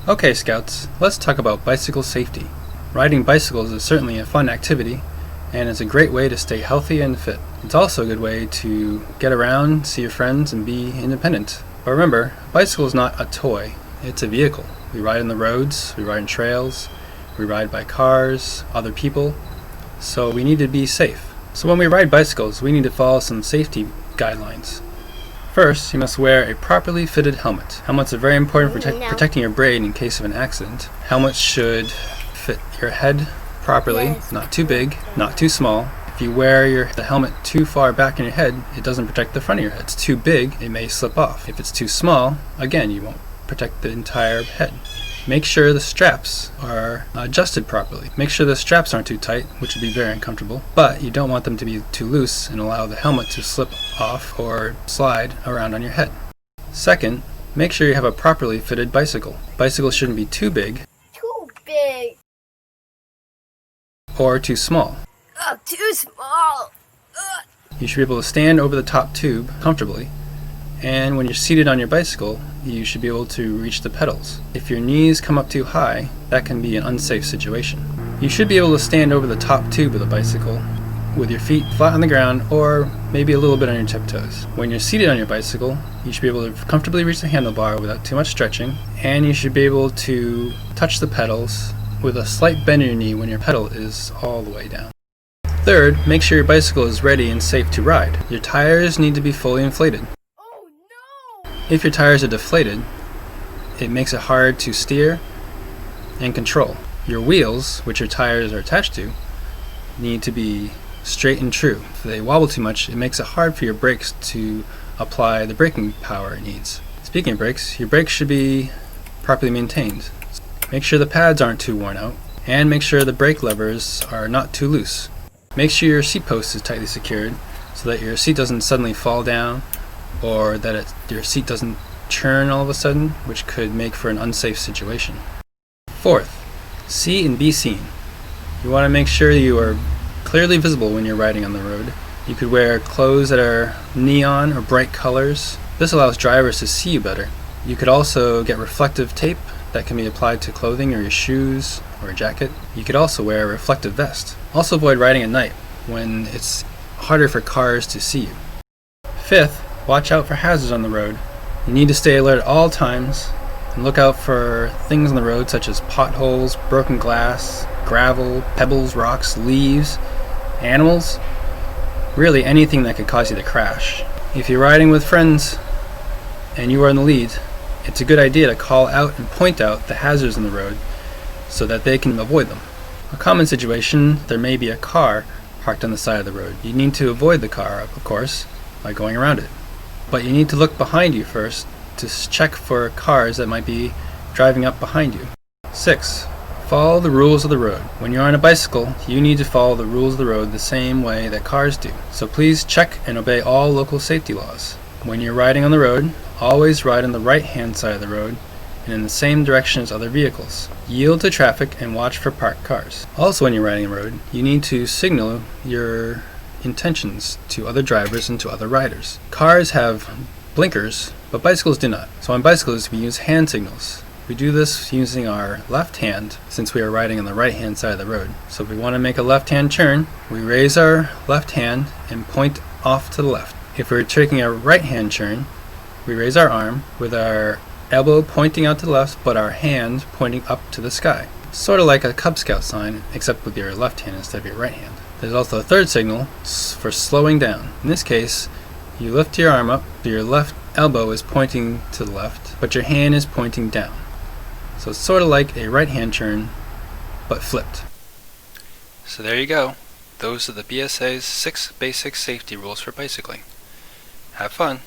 Okay, Scouts, let's talk about bicycle safety. Riding bicycles is certainly a fun activity, and it's a great way to stay healthy and fit. It's also a good way to get around, see your friends, and be independent. But remember, a bicycle is not a toy, it's a vehicle. We ride on the roads, we ride on trails, we ride by cars, other people, so we need to be safe. So when we ride bicycles, we need to follow some safety guidelines. First, you must wear a properly fitted helmet. Helmets are very important for protecting your brain in case of an accident. Helmets should fit your head properly, not too big, not too small. If you wear the helmet too far back in your head, it doesn't protect the front of your head. It's too big, it may slip off. If it's too small, again, you won't protect the entire head. Make sure the straps are adjusted properly. Make sure the straps aren't too tight, which would be very uncomfortable, but you don't want them to be too loose and allow the helmet to slip off or slide around on your head. Second, make sure you have a properly fitted bicycle. Bicycles shouldn't be too big or too small. Too small. You should be able to stand over the top tube comfortably, and when you're seated on your bicycle, you should be able to reach the pedals. If your knees come up too high, that can be an unsafe situation. You should be able to stand over the top tube of the bicycle with your feet flat on the ground or maybe a little bit on your tiptoes. When you're seated on your bicycle, you should be able to comfortably reach the handlebar without too much stretching, and you should be able to touch the pedals with a slight bend in your knee when your pedal is all the way down. Third, make sure your bicycle is ready and safe to ride. Your tires need to be fully inflated. If your tires are deflated, it makes it hard to steer and control. Your wheels, which your tires are attached to, need to be straight and true. If they wobble too much, it makes it hard for your brakes to apply the braking power it needs. Speaking of brakes, your brakes should be properly maintained. Make sure the pads aren't too worn out, and make sure the brake levers are not too loose. Make sure your seat post is tightly secured so that your seat doesn't suddenly fall down, or that your seat doesn't churn all of a sudden, which could make for an unsafe situation. Fourth, see and be seen. You want to make sure you are clearly visible when you're riding on the road. You could wear clothes that are neon or bright colors. This allows drivers to see you better. You could also get reflective tape that can be applied to clothing or your shoes or a jacket. You could also wear a reflective vest. Also avoid riding at night when it's harder for cars to see you. Fifth, watch out for hazards on the road. You need to stay alert at all times and look out for things on the road such as potholes, broken glass, gravel, pebbles, rocks, leaves, animals, really anything that could cause you to crash. If you're riding with friends and you are in the lead, it's a good idea to call out and point out the hazards on the road so that they can avoid them. A common situation, there may be a car parked on the side of the road. You need to avoid the car, of course, by going around it. But you need to look behind you first to check for cars that might be driving up behind you. 6. Follow the rules of the road. When you're on a bicycle, you need to follow the rules of the road the same way that cars do. So please check and obey all local safety laws. When you're riding on the road, always ride on the right-hand side of the road and in the same direction as other vehicles. Yield to traffic and watch for parked cars. Also, when you're riding the road, you need to signal your intentions to other drivers and to other riders. Cars have blinkers, but bicycles do not. So on bicycles, we use hand signals. We do this using our left hand since we are riding on the right hand side of the road. So if we want to make a left hand turn, we raise our left hand and point off to the left. If we're taking a right hand turn, we raise our arm with our elbow pointing out to the left, but our hand pointing up to the sky. Sort of like a Cub Scout sign, except with your left hand instead of your right hand. There's also a third signal for slowing down. In this case, you lift your arm up, so your left elbow is pointing to the left, but your hand is pointing down. So it's sort of like a right hand turn, but flipped. So there you go. Those are the BSA's 6 basic safety rules for bicycling. Have fun!